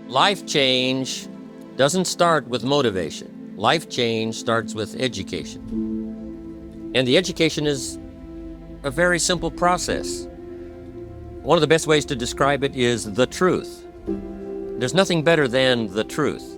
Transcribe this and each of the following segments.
Life change doesn't start with motivation. Life change starts with education. And the education is a very simple process. One of the best ways to describe it is the truth. There's nothing better than the truth.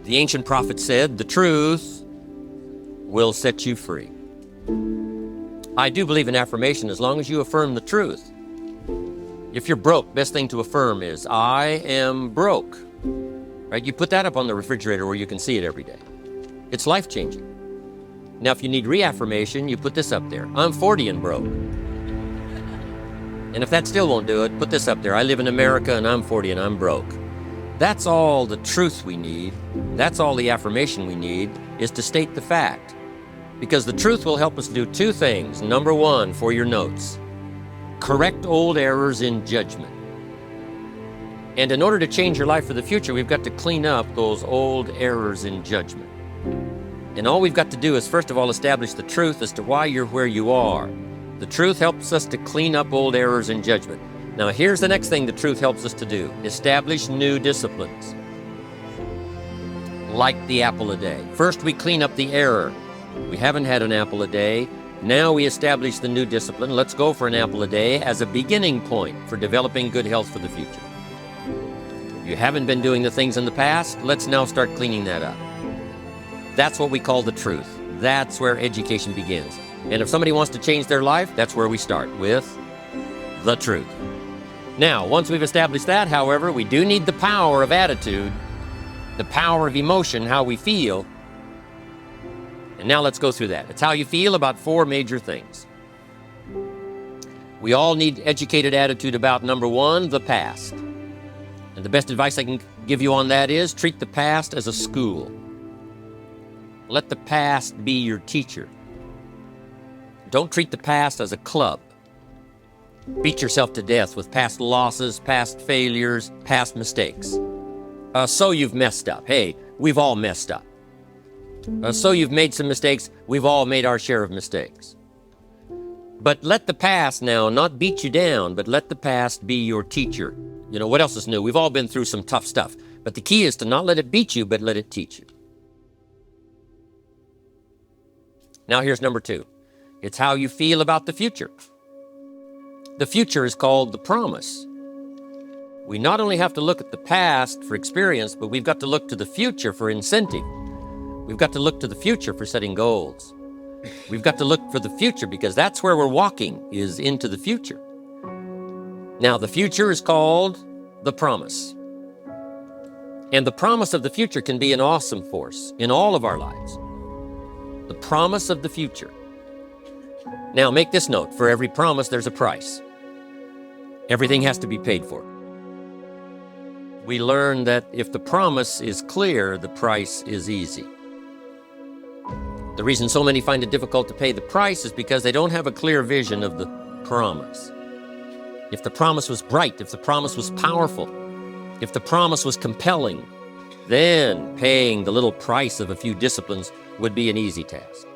The ancient prophet said, "The truth will set you free." I do believe in affirmation as long as you affirm the truth. If you're broke, best thing to affirm is, "I am broke." Right? You put that up on the refrigerator where you can see it every day. It's life-changing. Now, if you need reaffirmation, you put this up there. "I'm 40 and broke." And if that still won't do it, put this up there. "I live in America and I'm 40 and I'm broke." That's all the truth we need. That's all the affirmation we need, is to state the fact. Because the truth will help us do two things. Number one, for your notes, correct old errors in judgment. And in order to change your life for the future, we've got to clean up those old errors in judgment. And all we've got to do is, first of all, establish the truth as to why you're where you are. The truth helps us to clean up old errors in judgment. Now, here's the next thing the truth helps us to do. Establish new disciplines. Like the apple a day. First, we clean up the error. We haven't had an apple a day. Now we establish the new discipline. Let's go for an apple a day as a beginning point for developing good health for the future. You haven't been doing the things in the past. Let's now start cleaning that up. That's what we call the truth. That's where education begins. And if somebody wants to change their life, that's where we start, with the truth. Now, once we've established that, however, we do need the power of attitude, the power of emotion, how we feel. And now let's go through that. It's how you feel about four major things. We all need educated attitude about, number one, the past. And the best advice I can give you on that is treat the past as a school. Let the past be your teacher. Don't treat the past as a club. Beat yourself to death with past losses, past failures, past mistakes. So you've messed up. Hey, we've all messed up. So you've made some mistakes. We've all made our share of mistakes. But let the past now not beat you down, but let the past be your teacher. You know, what else is new? We've all been through some tough stuff. But the key is to not let it beat you, but let it teach you. Now here's number two. It's how you feel about the future. The future is called the promise. We not only have to look at the past for experience, but we've got to look to the future for incentive. We've got to look to the future for setting goals. We've got to look for the future because that's where we're walking, is into the future. Now, the future is called the promise. And the promise of the future can be an awesome force in all of our lives. The promise of the future. Now, make this note. For every promise, there's a price. Everything has to be paid for. We learn that if the promise is clear, the price is easy. The reason so many find it difficult to pay the price is because they don't have a clear vision of the promise. If the promise was bright, if the promise was powerful, if the promise was compelling, then paying the little price of a few disciplines would be an easy task.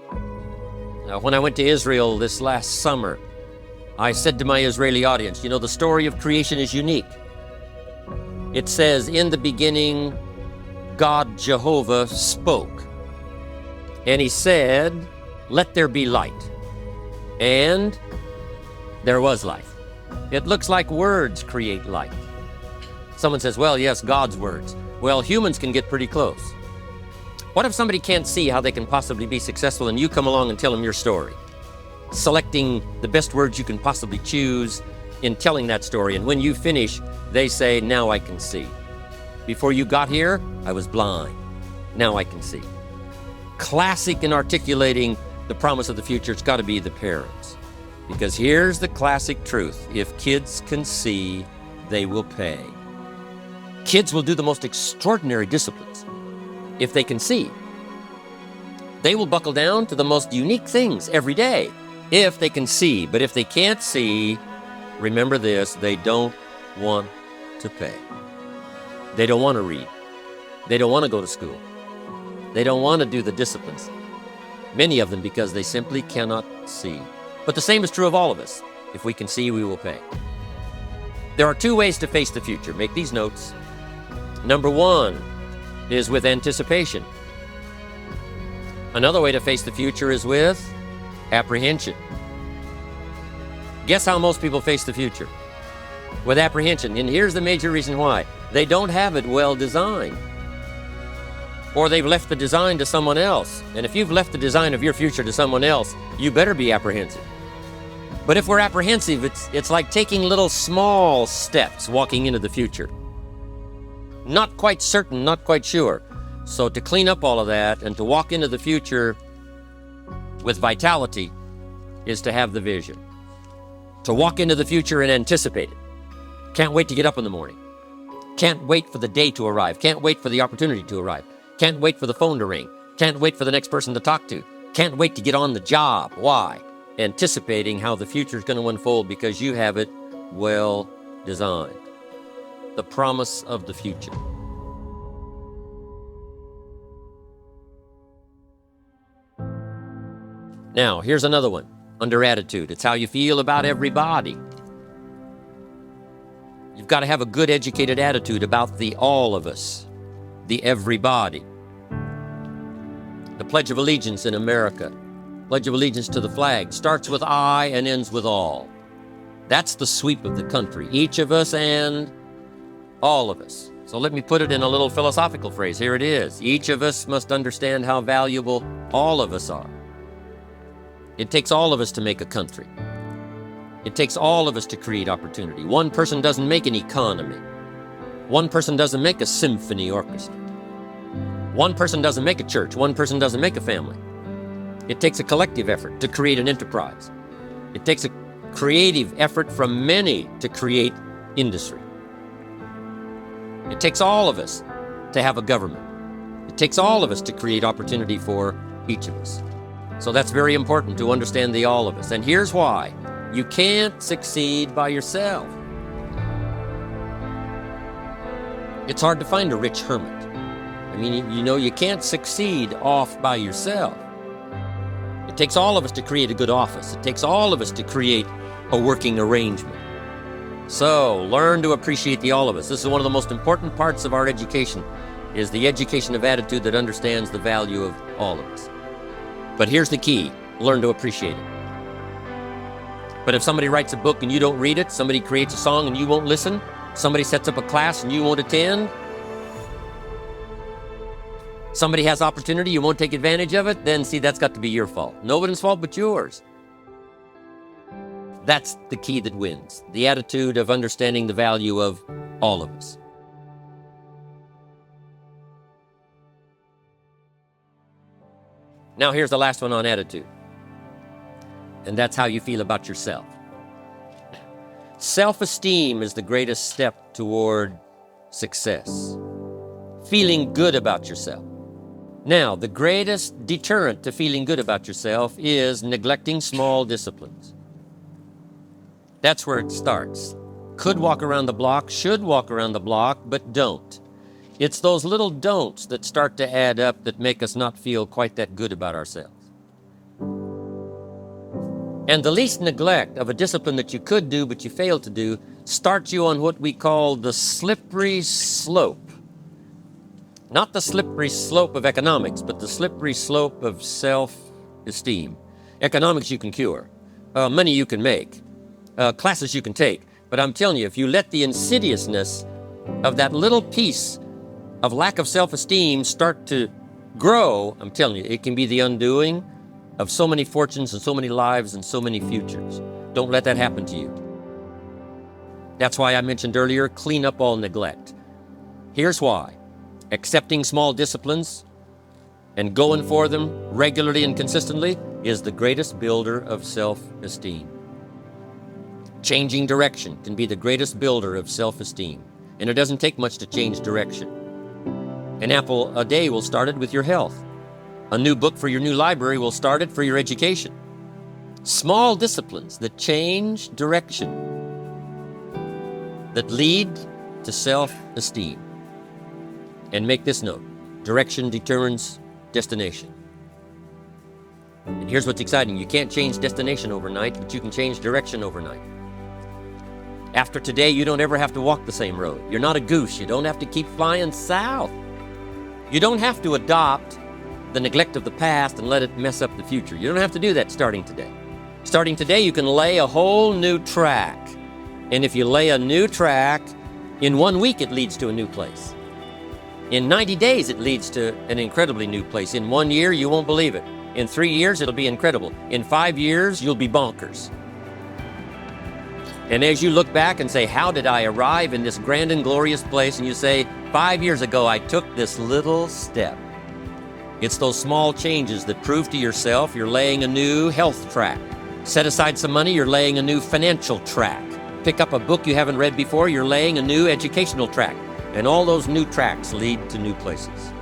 Now, when I went to Israel this last summer, I said to my Israeli audience, you know, the story of creation is unique. It says, in the beginning, God Jehovah spoke. And he said, let there be light. And there was light. It looks like words create light. Someone says, well, yes, God's words. Well, humans can get pretty close. What if somebody can't see how they can possibly be successful and you come along and tell them your story? Selecting the best words you can possibly choose in telling that story. And when you finish, they say, now I can see. Before you got here, I was blind. Now I can see. Classic in articulating the promise of the future, it's got to be the parents. Because here's the classic truth. If kids can see, they will pay. Kids will do the most extraordinary disciplines if they can see. They will buckle down to the most unique things every day if they can see. But if they can't see, remember this, they don't want to pay. They don't want to read. They don't want to go to school. They don't want to do the disciplines. Many of them because they simply cannot see. But the same is true of all of us. If we can see, we will pay. There are two ways to face the future. Make these notes. Number one is with anticipation. Another way to face the future is with apprehension. Guess how most people face the future? With apprehension. And here's the major reason why. They don't have it well designed. Or they've left the design to someone else. And if you've left the design of your future to someone else, you better be apprehensive. But if we're apprehensive, it's like taking little small steps walking into the future. Not quite certain, not quite sure. So to clean up all of that and to walk into the future with vitality is to have the vision. To walk into the future and anticipate it. Can't wait to get up in the morning. Can't wait for the day to arrive. Can't wait for the opportunity to arrive. Can't wait for the phone to ring. Can't wait for the next person to talk to. Can't wait to get on the job. Why? Anticipating how the future is going to unfold because you have it well designed. The promise of the future. Now, here's another one. Under attitude. It's how you feel about everybody. You've got to have a good educated attitude about the all of us, the everybody. The Pledge of Allegiance in America, Pledge of Allegiance to the flag, starts with I and ends with all. That's the sweep of the country, each of us and all of us. So let me put it in a little philosophical phrase. Here it is. Each of us must understand how valuable all of us are. It takes all of us to make a country. It takes all of us to create opportunity. One person doesn't make an economy. One person doesn't make a symphony orchestra. One person doesn't make a church. One person doesn't make a family. It takes a collective effort to create an enterprise. It takes a creative effort from many to create industry. It takes all of us to have a government. It takes all of us to create opportunity for each of us. So that's very important to understand the all of us. And here's why. You can't succeed by yourself. It's hard to find a rich hermit. I mean, you can't succeed off by yourself. It takes all of us to create a good office. It takes all of us to create a working arrangement. So, learn to appreciate the all of us. This is one of the most important parts of our education, is the education of attitude that understands the value of all of us. But here's the key. Learn to appreciate it. But if somebody writes a book and you don't read it, somebody creates a song and you won't listen, somebody sets up a class and you won't attend, somebody has opportunity, you won't take advantage of it, then see, that's got to be your fault. Nobody's fault but yours. That's the key that wins. The attitude of understanding the value of all of us. Now here's the last one on attitude. And that's how you feel about yourself. Self-esteem is the greatest step toward success. Feeling good about yourself. Now, the greatest deterrent to feeling good about yourself is neglecting small disciplines. That's where it starts. Could walk around the block, should walk around the block, but don't. It's those little don'ts that start to add up that make us not feel quite that good about ourselves. And the least neglect of a discipline that you could do but you failed to do starts you on what we call the slippery slope. Not the slippery slope of economics, but the slippery slope of self-esteem. Economics you can cure. Money you can make. Classes you can take. But I'm telling you, if you let the insidiousness of that little piece of lack of self-esteem start to grow, I'm telling you, it can be the undoing of so many fortunes and so many lives and so many futures. Don't let that happen to you. That's why I mentioned earlier, clean up all neglect. Here's why. Accepting small disciplines and going for them regularly and consistently is the greatest builder of self-esteem. Changing direction can be the greatest builder of self-esteem. And it doesn't take much to change direction. An apple a day will start it with your health. A new book for your new library will start it for your education. Small disciplines that change direction, that lead to self-esteem. And make this note, direction determines destination. And here's what's exciting. You can't change destination overnight, but you can change direction overnight. After today, you don't ever have to walk the same road. You're not a goose. You don't have to keep flying south. You don't have to adopt the neglect of the past and let it mess up the future. You don't have to do that starting today. Starting today, you can lay a whole new track. And if you lay a new track, in 1 week it leads to a new place. In 90 days, it leads to an incredibly new place. In 1 year, you won't believe it. In 3 years, it'll be incredible. In 5 years, you'll be bonkers. And as you look back and say, how did I arrive in this grand and glorious place? And you say, 5 years ago, I took this little step. It's those small changes that prove to yourself you're laying a new health track. Set aside some money, you're laying a new financial track. Pick up a book you haven't read before, you're laying a new educational track. And all those new tracks lead to new places.